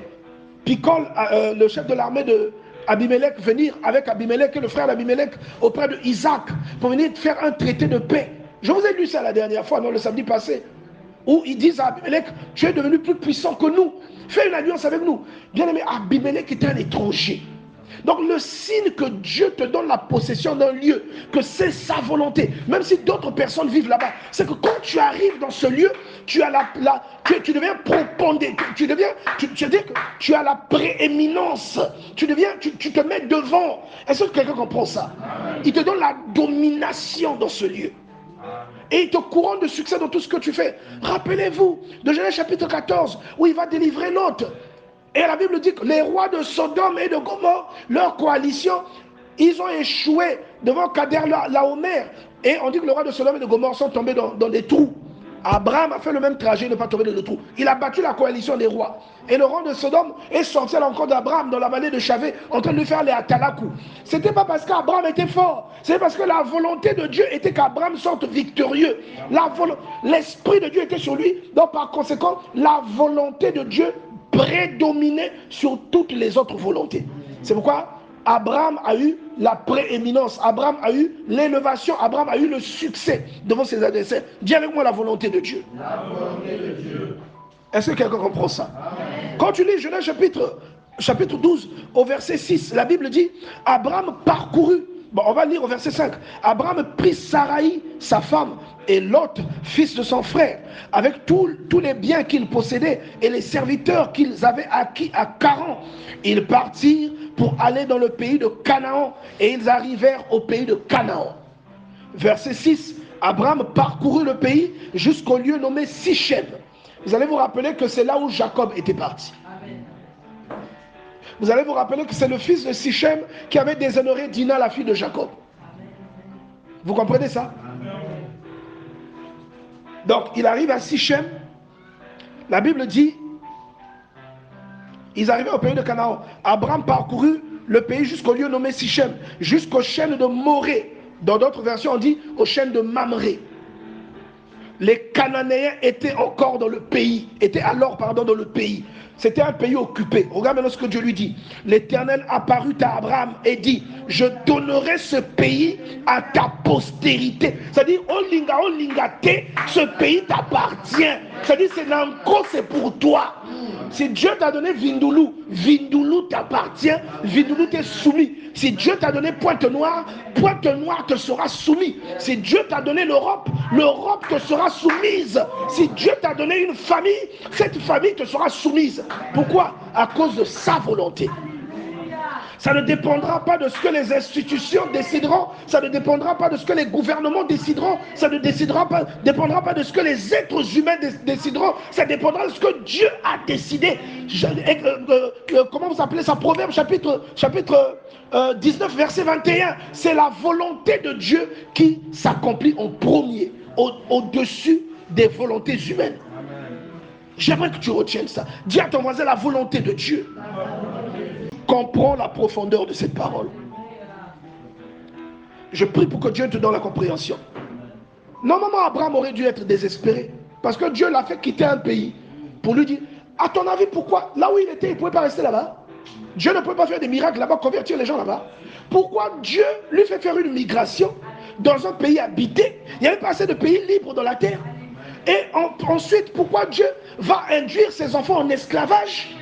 Picol, le chef de l'armée de Abimelech, venir avec Abimelech et le frère d'Abimelech auprès de Isaac pour venir faire un traité de paix. Je vous ai lu ça la dernière fois, non, le samedi passé, où ils disent à Abimelech, tu es devenu plus puissant que nous, fais une alliance avec nous. Bien aimé, Abimelech était un étranger. Donc le signe que Dieu te donne la possession d'un lieu, que c'est sa volonté, même si d'autres personnes vivent là-bas, c'est que quand tu arrives dans ce lieu, tu as tu deviens propondé, tu as la prééminence, tu te mets devant. Est-ce que quelqu'un comprend ça? Il te donne la domination dans ce lieu. Et il te couronne de succès dans tout ce que tu fais. Rappelez-vous de Genèse chapitre 14, où il va délivrer Lot. Et la Bible dit que les rois de Sodome et de Gomorrhe, leur coalition, ils ont échoué devant Kader-Laomer. Et on dit que les rois de Sodome et de Gomorrhe sont tombés dans des trous. Abraham a fait le même trajet, il n'est pas tombé dans le trou. Il a battu la coalition des rois. Et le roi de Sodome est sorti à l'encontre d'Abraham dans la vallée de Chavé, en train de lui faire les atalakou. Ce n'était pas parce qu'Abraham était fort, c'est parce que la volonté de Dieu était qu'Abraham sorte victorieux. L'esprit de Dieu était sur lui, donc par conséquent, la volonté de Dieu prédominait sur toutes les autres volontés. C'est pourquoi Abraham a eu la prééminence, Abraham a eu l'élévation, Abraham a eu le succès devant ses adversaires. Dis avec moi la volonté de Dieu. La volonté de Dieu. Est-ce que quelqu'un comprend ça? Amen. Quand tu lis Genèse chapitre 12 au verset 6, la Bible dit Abraham parcourut. Bon, on va lire au verset 5. Abraham prit Saraï, sa femme, et Lot, fils de son frère, avec tous les biens qu'ils possédaient et les serviteurs qu'ils avaient acquis à Charan. Ils partirent pour aller dans le pays de Canaan et ils arrivèrent au pays de Canaan. Verset 6. Abraham parcourut le pays jusqu'au lieu nommé Sichem. Vous allez vous rappeler que c'est là où Jacob était parti. Vous allez vous rappeler que c'est le fils de Sichem qui avait déshonoré Dina, la fille de Jacob. Vous comprenez ça? Donc, il arrive à Sichem. La Bible dit, ils arrivaient au pays de Canaan. Abraham parcourut le pays jusqu'au lieu nommé Sichem, jusqu'au chêne de Morée. Dans d'autres versions, on dit au chêne de Mamré. Les Cananéens étaient encore dans le pays, dans le pays. C'était un pays occupé. Regarde maintenant ce que Dieu lui dit. L'Éternel apparut à Abraham et dit, je donnerai ce pays à ta postérité. C'est-à-dire, ce pays t'appartient. C'est-à-dire, c'est Nanko, c'est pour toi. Si Dieu t'a donné Vindoulou, Vindoulou t'appartient, Vindoulou t'est soumis. Si Dieu t'a donné Pointe-Noire, Pointe-Noire te sera soumis. Si Dieu t'a donné l'Europe, l'Europe te sera soumise. Si Dieu t'a donné une famille, cette famille te sera soumise. Pourquoi? À cause de sa volonté. Ça ne dépendra pas de ce que les institutions décideront. Ça ne dépendra pas de ce que les gouvernements décideront. Ça ne dépendra pas de ce que les êtres humains décideront. Ça dépendra de ce que Dieu a décidé. Comment vous appelez ça? Proverbe chapitre 19, verset 21. C'est la volonté de Dieu qui s'accomplit en premier, au-dessus des volontés humaines. J'aimerais que tu retiennes ça. Dis à ton voisin la volonté de Dieu. Comprends la profondeur de cette parole. Je prie pour que Dieu te donne la compréhension. Normalement, Abraham aurait dû être désespéré. Parce que Dieu l'a fait quitter un pays pour lui dire, à ton avis, pourquoi là où il était, il ne pouvait pas rester là-bas? Dieu ne pouvait pas faire des miracles là-bas, convertir les gens là-bas. Pourquoi Dieu lui fait faire une migration dans un pays habité? Il n'y avait pas assez de pays libres dans la terre. Et ensuite, pourquoi Dieu va induire ses enfants en esclavage?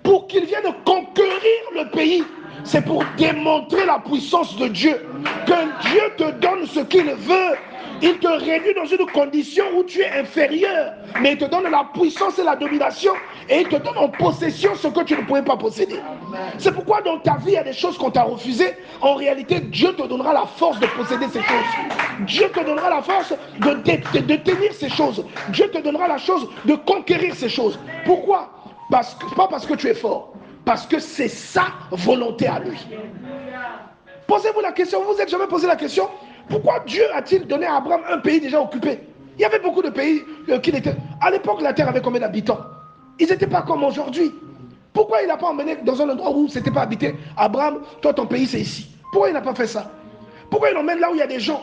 Pour qu'ils viennent conquérir le pays. C'est pour démontrer la puissance de Dieu. Que Dieu te donne ce qu'il veut. Il te réduit dans une condition où tu es inférieur. Mais il te donne la puissance et la domination. Et il te donne en possession ce que tu ne pouvais pas posséder. C'est pourquoi dans ta vie, il y a des choses qu'on t'a refusées. En réalité, Dieu te donnera la force de posséder ces choses. Dieu te donnera la force de tenir ces choses. Dieu te donnera la chose de conquérir ces choses. Pourquoi? Pas parce que tu es fort, parce que c'est sa volonté à lui. Posez-vous la question, vous vous êtes jamais posé la question, pourquoi Dieu a-t-il donné à Abraham un pays déjà occupé? Il y avait beaucoup de pays qui étaient... À l'époque, la terre avait combien d'habitants? Ils n'étaient pas comme aujourd'hui. Pourquoi il n'a pas emmené dans un endroit où ce n'était pas habité? Abraham, toi ton pays c'est ici. Pourquoi il n'a pas fait ça? Pourquoi il emmène là où il y a des gens?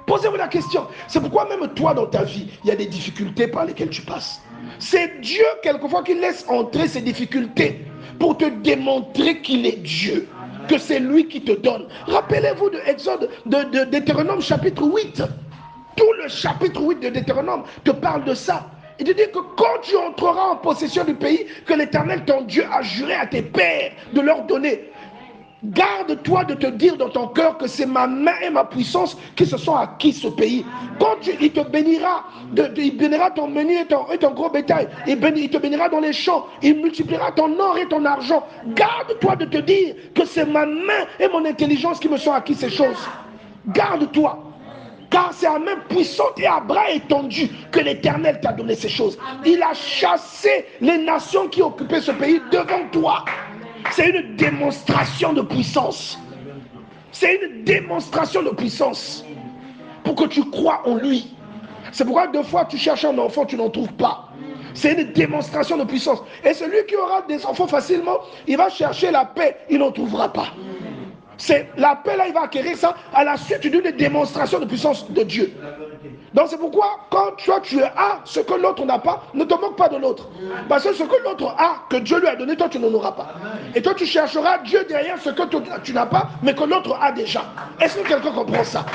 Posez-vous la question. C'est pourquoi même toi dans ta vie, il y a des difficultés par lesquelles tu passes. C'est Dieu quelquefois qui laisse entrer ces difficultés pour te démontrer qu'il est Dieu, que c'est lui qui te donne. Rappelez-vous de Exode, de Deutéronome chapitre 8. Tout le chapitre 8 de Deutéronome te parle de ça. Il te dit que quand tu entreras en possession du pays que l'Éternel ton Dieu a juré à tes pères de leur donner, garde-toi de te dire dans ton cœur que c'est ma main et ma puissance qui se sont acquis ce pays. Quand il te bénira, il bénira ton menu et ton gros bétail. Il te bénira dans les champs. Il multipliera ton or et ton argent. Garde-toi de te dire que c'est ma main et mon intelligence qui me sont acquis ces choses. Garde-toi. Car c'est à main puissante et à bras étendu que l'Éternel t'a donné ces choses. Il a chassé les nations qui occupaient ce pays devant toi. C'est une démonstration de puissance. C'est une démonstration de puissance. Pour que tu crois en lui. C'est pourquoi deux fois tu cherches un enfant, tu n'en trouves pas. C'est une démonstration de puissance. Et celui qui aura des enfants facilement, il va chercher la paix, il n'en trouvera pas. C'est la paix là, il va acquérir ça à la suite d'une démonstration de puissance de Dieu. Donc c'est pourquoi quand toi tu as ce que l'autre n'a pas, ne te moque pas de l'autre. Parce que ce que l'autre a, que Dieu lui a donné, toi tu n'en auras pas. Et toi tu chercheras Dieu derrière ce que tu n'as pas, mais que l'autre a déjà. Est-ce que quelqu'un comprend ça?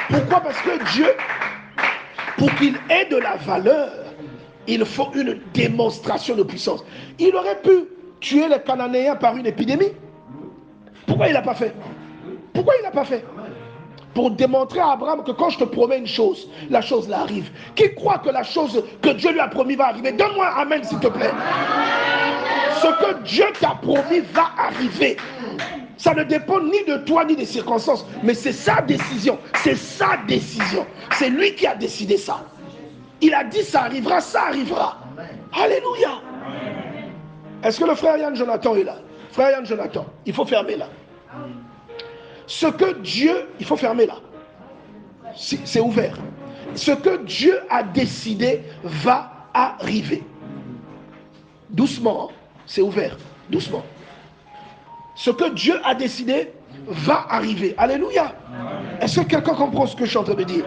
Pourquoi? Parce que Dieu, pour qu'il ait de la valeur, il faut une démonstration de puissance. Il aurait pu tuer les Cananéens par une épidémie. Pourquoi il n'a pas fait? Pourquoi il n'a pas fait? Pour démontrer à Abraham que quand je te promets une chose, la chose là arrive. Qui croit que la chose que Dieu lui a promis va arriver? Donne-moi un amen s'il te plaît. Ce que Dieu t'a promis va arriver. Ça ne dépend ni de toi ni des circonstances, mais c'est sa décision. C'est sa décision. C'est lui qui a décidé ça. Il a dit ça arrivera, ça arrivera. Alléluia. Est-ce que le frère Yann Jonathan est là? Frère Yann Jonathan, il faut fermer là. Ce que Dieu, il faut fermer là. C'est ouvert. Ce que Dieu a décidé va arriver. Doucement, c'est ouvert. Doucement. Ce que Dieu a décidé va arriver. Alléluia. Est-ce que quelqu'un comprend ce que je suis en train de dire?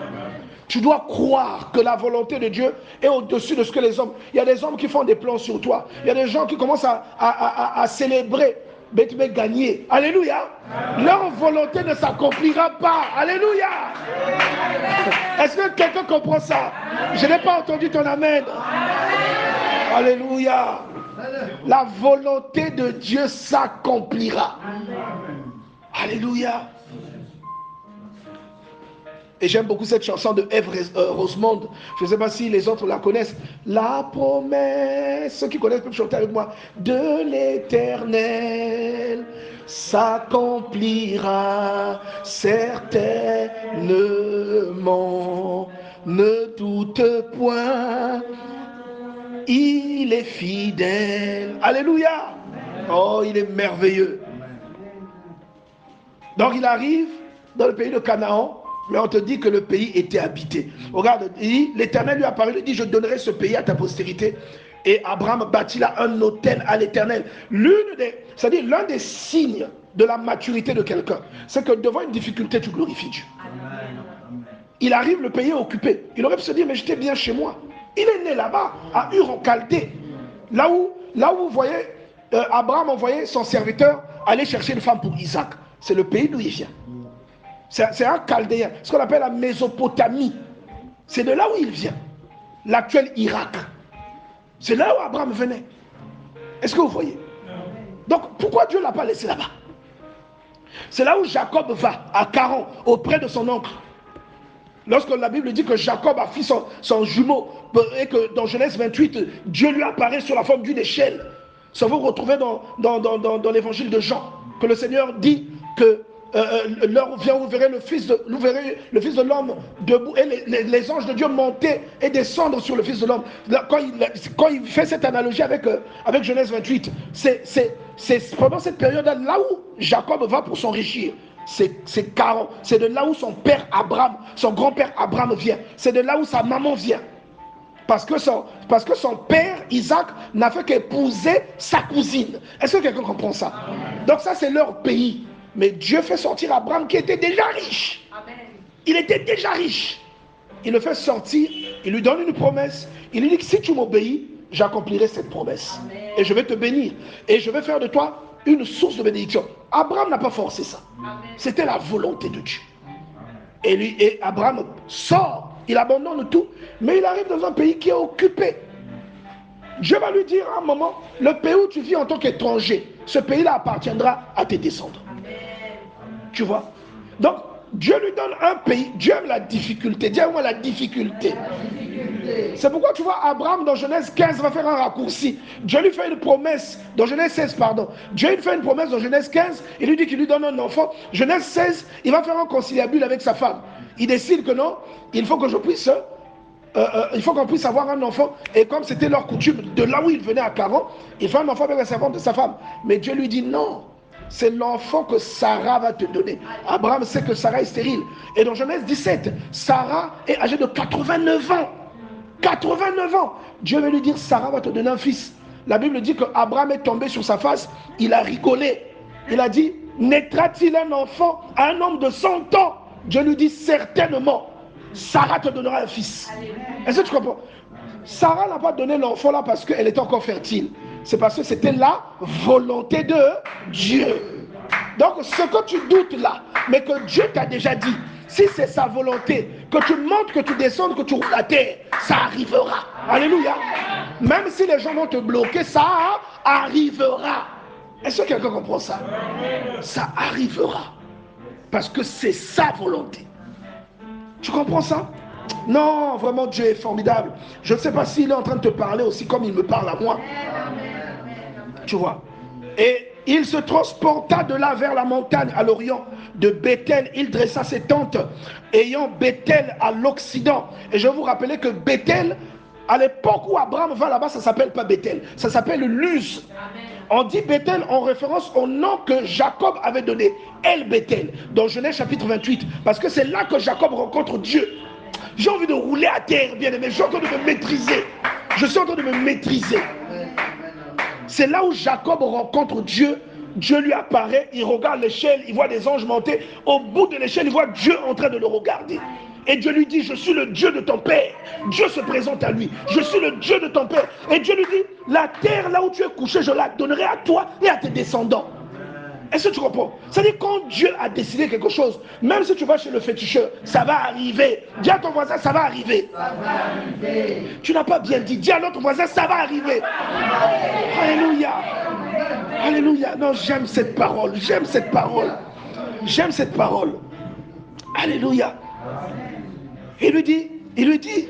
Tu dois croire que la volonté de Dieu est au-dessus de ce que les hommes... Il y a des hommes qui font des plans sur toi. Il y a des gens qui commencent à célébrer. Mais tu vas gagner. Alléluia. Leur volonté ne s'accomplira pas. Alléluia. Est-ce que quelqu'un comprend ça? Je n'ai pas entendu ton amen. Alléluia. La volonté de Dieu s'accomplira. Alléluia. Et j'aime beaucoup cette chanson de Eve Rosemonde. Je ne sais pas si les autres la connaissent. La promesse, ceux qui connaissent peuvent chanter avec moi. De l'Éternel s'accomplira certainement. Ne doute point, il est fidèle. Alléluia. Oh, il est merveilleux. Donc il arrive dans le pays de Canaan, mais on te dit que le pays était habité. Regarde, l'Éternel lui apparaît, lui dit, je donnerai ce pays à ta postérité. Et Abraham bâtit là un autel à l'Éternel. C'est-à-dire l'un des signes de la maturité de quelqu'un, c'est que devant une difficulté, tu glorifies Dieu. Il arrive, le pays est occupé. Il aurait pu se dire, mais j'étais bien chez moi. Il est né là-bas, à Ur en Chaldée. Là où vous voyez, Abraham envoyait son serviteur aller chercher une femme pour Isaac. C'est le pays d'où il vient. C'est un Chaldéen, ce qu'on appelle la Mésopotamie. C'est de là où il vient. L'actuel Irak. C'est là où Abraham venait. Est-ce que vous voyez? Donc, pourquoi Dieu ne l'a pas laissé là-bas? C'est là où Jacob va, à Caran, auprès de son oncle. Lorsque la Bible dit que Jacob a fait son jumeau, et que dans Genèse 28, Dieu lui apparaît sous la forme d'une échelle. Ça vous retrouvez dans l'évangile de Jean, que le Seigneur dit que l'heure vient où vous verrez le Fils de l'homme debout et les anges de Dieu monter et descendre sur le Fils de l'homme. Quand il fait cette analogie avec Genèse 28, c'est pendant cette période-là, là où Jacob va pour s'enrichir. C'est Caran, c'est de là où son père Abraham, son grand-père Abraham vient. C'est de là où sa maman vient. Parce que son père Isaac n'a fait qu'épouser sa cousine. Est-ce que quelqu'un comprend ça? Donc ça c'est leur pays. Mais Dieu fait sortir Abraham qui était déjà riche. Amen. Il était déjà riche. Il le fait sortir, il lui donne une promesse. Il lui dit que si tu m'obéis, j'accomplirai cette promesse. Amen. Et je vais te bénir. Et je vais faire de toi une source de bénédiction. Abraham n'a pas forcé ça. Amen. C'était la volonté de Dieu. Et Abraham sort, il abandonne tout, mais il arrive dans un pays qui est occupé. Dieu va lui dire à un moment, le pays où tu vis en tant qu'étranger, ce pays-là appartiendra à tes descendants. Tu vois? Donc, Dieu lui donne un pays. Dieu aime la difficulté. Dieu aime la difficulté. C'est pourquoi tu vois Abraham dans Genèse 15 va faire un raccourci. Dieu lui fait une promesse dans Genèse 16, pardon. Dieu lui fait une promesse dans Genèse 15. Il lui dit qu'il lui donne un enfant. Genèse 16, il va faire un conciliabule avec sa femme. Il décide que non, il faut que je puisse... il faut qu'on puisse avoir un enfant. Et comme c'était leur coutume, de là où il venait à Caran, il fait un enfant avec la servante de sa femme. Mais Dieu lui dit non. C'est l'enfant que Sarah va te donner. Abraham sait que Sarah est stérile. Et dans Genèse 17, Sarah est âgée de 89 ans. 89 ans. Dieu veut lui dire, Sarah va te donner un fils. La Bible dit que Abraham est tombé sur sa face. Il a rigolé. Il a dit, naîtra-t-il un enfant à un homme de 100 ans? Dieu lui dit, certainement, Sarah te donnera un fils. Est-ce que tu comprends? Sarah n'a pas donné l'enfant là parce qu'elle était encore fertile. C'est parce que c'était la volonté de Dieu. Donc ce que tu doutes là, mais que Dieu t'a déjà dit, si c'est sa volonté, que tu montes, que tu descendes, que tu roules à terre, ça arrivera. Alléluia. Même si les gens vont te bloquer, ça arrivera. Est-ce que quelqu'un comprend ça? Ça arrivera. Parce que c'est sa volonté. Tu comprends ça? Non, vraiment Dieu est formidable. Je ne sais pas s'il est en train de te parler aussi comme il me parle à moi. Tu vois. Et il se transporta de là vers la montagne à l'orient de Bethel. Il dressa ses tentes, ayant Bethel à l'occident. Et je vais vous rappeler que Bethel, à l'époque où Abraham va là-bas, ça ne s'appelle pas Bethel, ça s'appelle Luz. On dit Bethel en référence au nom que Jacob avait donné, El Bethel, dans Genèse chapitre 28, parce que c'est là que Jacob rencontre Dieu. J'ai envie de rouler à terre, bien aimé, je suis en train de me maîtriser. Je suis en train de me maîtriser. C'est là où Jacob rencontre Dieu. Dieu lui apparaît, il regarde l'échelle, il voit des anges monter. Au bout de l'échelle, il voit Dieu en train de le regarder. Et Dieu lui dit, je suis le Dieu de ton père. Dieu se présente à lui. Je suis le Dieu de ton père. Et Dieu lui dit, la terre là où tu es couché, je la donnerai à toi et à tes descendants. Est-ce que tu comprends? C'est-à-dire quand Dieu a décidé quelque chose, même si tu vas chez le féticheur, ça va arriver. Dis à ton voisin, ça va arriver. Ça va arriver. Tu n'as pas bien dit. Dis à l'autre voisin, ça va arriver. Alléluia. Alléluia. Non, j'aime cette parole. J'aime cette parole. J'aime cette parole. Alléluia. Il lui dit,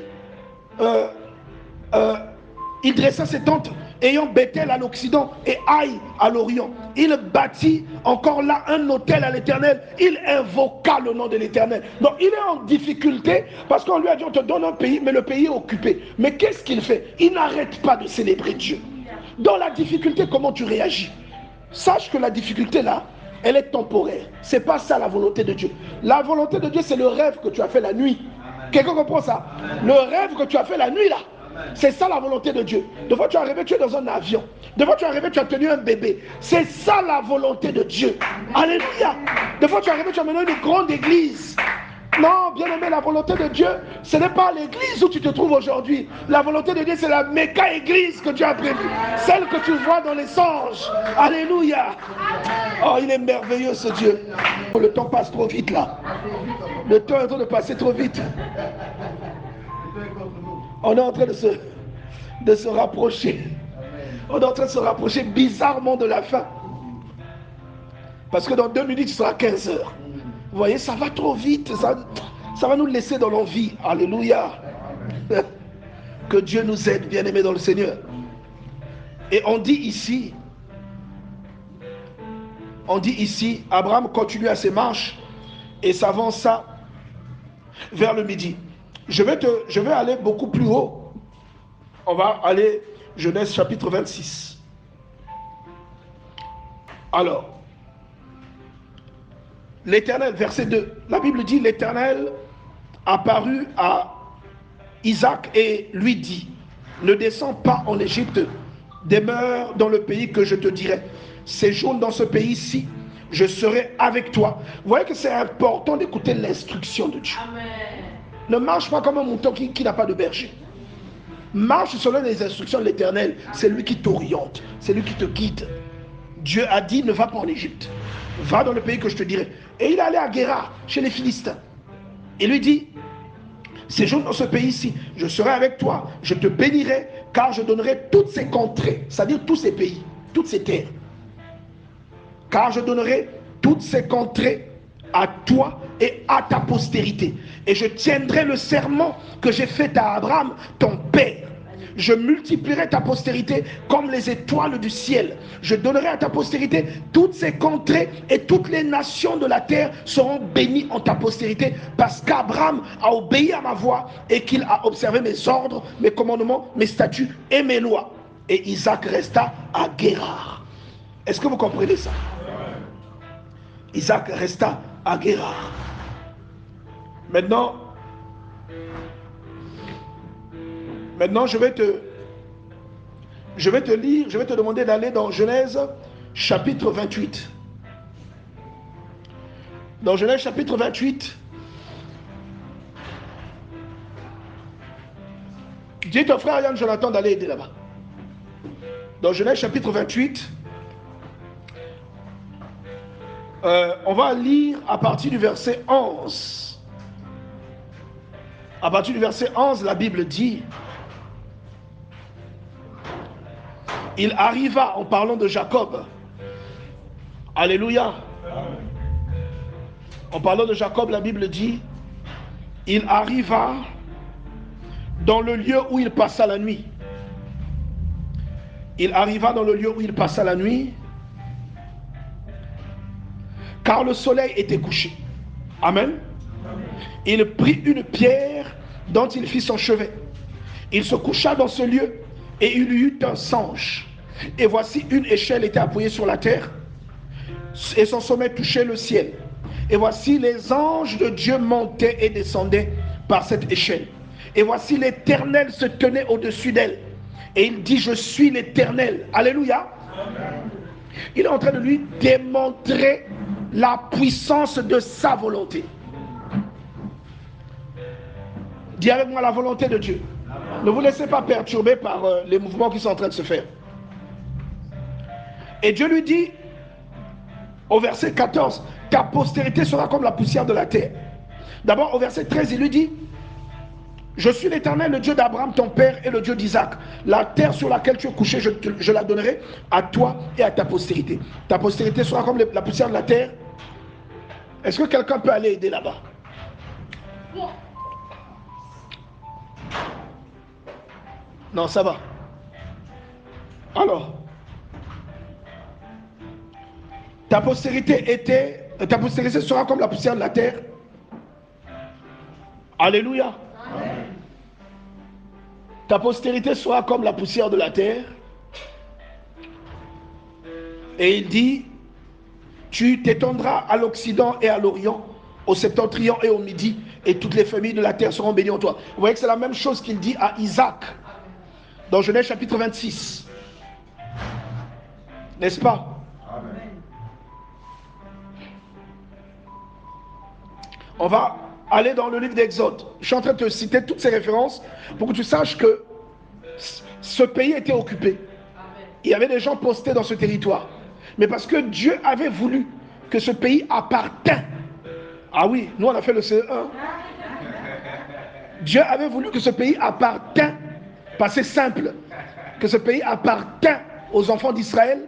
il dressa ses tentes, ayant Bethel à l'Occident et Haï à l'Orient. Il bâtit encore là un autel à l'Éternel. Il invoqua le nom de l'Éternel. Donc il est en difficulté parce qu'on lui a dit on te donne un pays, mais le pays est occupé. Mais qu'est-ce qu'il fait? Il n'arrête pas de célébrer Dieu. Dans la difficulté, comment tu réagis? Sache que la difficulté là, elle est temporaire. C'est pas ça la volonté de Dieu. La volonté de Dieu, c'est le rêve que tu as fait la nuit. Quelqu'un comprend ça? Le rêve que tu as fait la nuit là, c'est ça la volonté de Dieu. Des fois tu es arrivé, tu es dans un avion. Des fois tu es arrivé, tu as tenu un bébé. C'est ça la volonté de Dieu. Alléluia. Des fois tu es arrivé, tu as mené une grande église. Non, bien aimé, la volonté de Dieu, ce n'est pas l'église où tu te trouves aujourd'hui. La volonté de Dieu, c'est la méga église que Dieu a prévue. Celle que tu vois dans les songes. Alléluia. Oh, il est merveilleux ce Dieu. Le temps passe trop vite là. Le temps est en train de passer trop vite. On est en train de se rapprocher. On est en train de se rapprocher bizarrement de la fin. Parce que dans 2 minutes, il sera 15 heures. Vous voyez, ça va trop vite. Ça va nous laisser dans l'envie. Alléluia. Que Dieu nous aide, bien-aimés dans le Seigneur. Et on dit ici, Abraham continua ses marches et s'avança vers le midi. Je vais aller beaucoup plus haut. On va aller Genèse chapitre 26. Alors, l'Éternel, verset 2, la Bible dit, l'Éternel apparut à Isaac et lui dit, ne descends pas en Égypte, demeure dans le pays que je te dirai. Séjourne dans ce pays-ci, je serai avec toi. Vous voyez que c'est important d'écouter l'instruction de Dieu. Amen. Ne marche pas comme un mouton qui n'a pas de berger. Marche selon les instructions de l'Éternel. C'est lui qui t'oriente, c'est lui qui te guide. Dieu a dit, ne va pas en Égypte. Va dans le pays que je te dirai. Et il est allé à Guérar, chez les Philistins. Il lui dit, séjourne dans ce pays-ci, je serai avec toi, je te bénirai, car je donnerai toutes ces contrées, c'est-à-dire tous ces pays, toutes ces terres. Car je donnerai toutes ces contrées à toi et à ta postérité. Et je tiendrai le serment que j'ai fait à Abraham, ton père. Je multiplierai ta postérité comme les étoiles du ciel. Je donnerai à ta postérité toutes ces contrées et toutes les nations de la terre seront bénies en ta postérité parce qu'Abraham a obéi à ma voix et qu'il a observé mes ordres, mes commandements, mes statuts et mes lois. Et Isaac resta à Guérar. Est-ce que vous comprenez ça? Isaac resta à Guérar. Maintenant, je vais te lire, je vais te demander d'aller dans Genèse chapitre 28. Dans Genèse chapitre 28, dis ton frère Yann Jonathan d'aller aider là-bas. Dans Genèse chapitre 28, on va lire à partir du verset 11. À partir du verset 11, la Bible dit, il arriva, en parlant de Jacob, alléluia, en parlant de Jacob, la Bible dit, il arriva dans le lieu où il passa la nuit. Il arriva dans le lieu où il passa la nuit, car le soleil était couché. Amen. Il prit une pierre dont il fit son chevet. Il se coucha dans ce lieu et il y eut un songe. Et voici une échelle était appuyée sur la terre et son sommet touchait le ciel. Et voici les anges de Dieu montaient et descendaient par cette échelle. Et voici l'Éternel se tenait au-dessus d'elle. Et il dit, je suis l'Éternel. Alléluia. Il est en train de lui démontrer la puissance de sa volonté. Dis avec moi la volonté de Dieu. Ne vous laissez pas perturber par les mouvements qui sont en train de se faire. Et Dieu lui dit, au verset 14, ta postérité sera comme la poussière de la terre. D'abord, au verset 13, il lui dit, je suis l'Éternel, le Dieu d'Abraham, ton père, et le Dieu d'Isaac. La terre sur laquelle tu es couché, je la donnerai à toi et à ta postérité. Ta postérité sera comme la poussière de la terre. Est-ce que quelqu'un peut aller aider là-bas? Non, ça va. Alors, ta postérité sera comme la poussière de la terre. Alléluia. Amen. Ta postérité sera comme la poussière de la terre. Et il dit, tu t'étendras à l'Occident et à l'Orient, au septentrion et au Midi, et toutes les familles de la terre seront bénies en toi. Vous voyez que c'est la même chose qu'il dit à Isaac, dans Genèse chapitre 26. N'est-ce pas? Amen. On va aller dans le livre d'Exode. Je suis en train de te citer toutes ces références pour que tu saches que ce pays était occupé. Il y avait des gens postés dans ce territoire. Mais parce que Dieu avait voulu que ce pays appartint. Ah oui, nous on a fait le CE1. Dieu avait voulu que ce pays appartint. Pas c'est simple. Que ce pays appartint aux enfants d'Israël.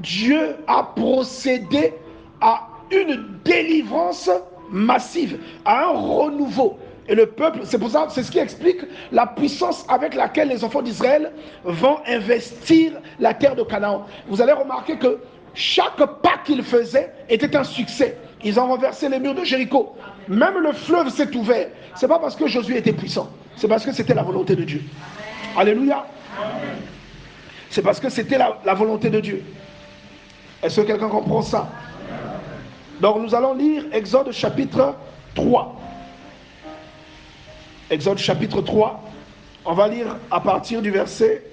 Dieu a procédé à une délivrance massive, à un renouveau. Et le peuple, c'est pour ça, c'est ce qui explique la puissance avec laquelle les enfants d'Israël vont investir la terre de Canaan. Vous allez remarquer que chaque pas qu'ils faisaient était un succès. Ils ont renversé les murs de Jéricho. Même le fleuve s'est ouvert. C'est pas parce que Josué était puissant, c'est parce que c'était la volonté de Dieu. Alléluia. C'est parce que c'était la volonté de Dieu. Est-ce que quelqu'un comprend ça? Donc nous allons lire Exode chapitre 3. Exode chapitre 3. On va lire à partir du verset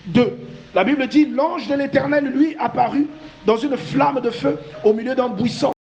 2. La Bible dit, l'ange de l'Éternel lui apparut dans une flamme de feu au milieu d'un buisson.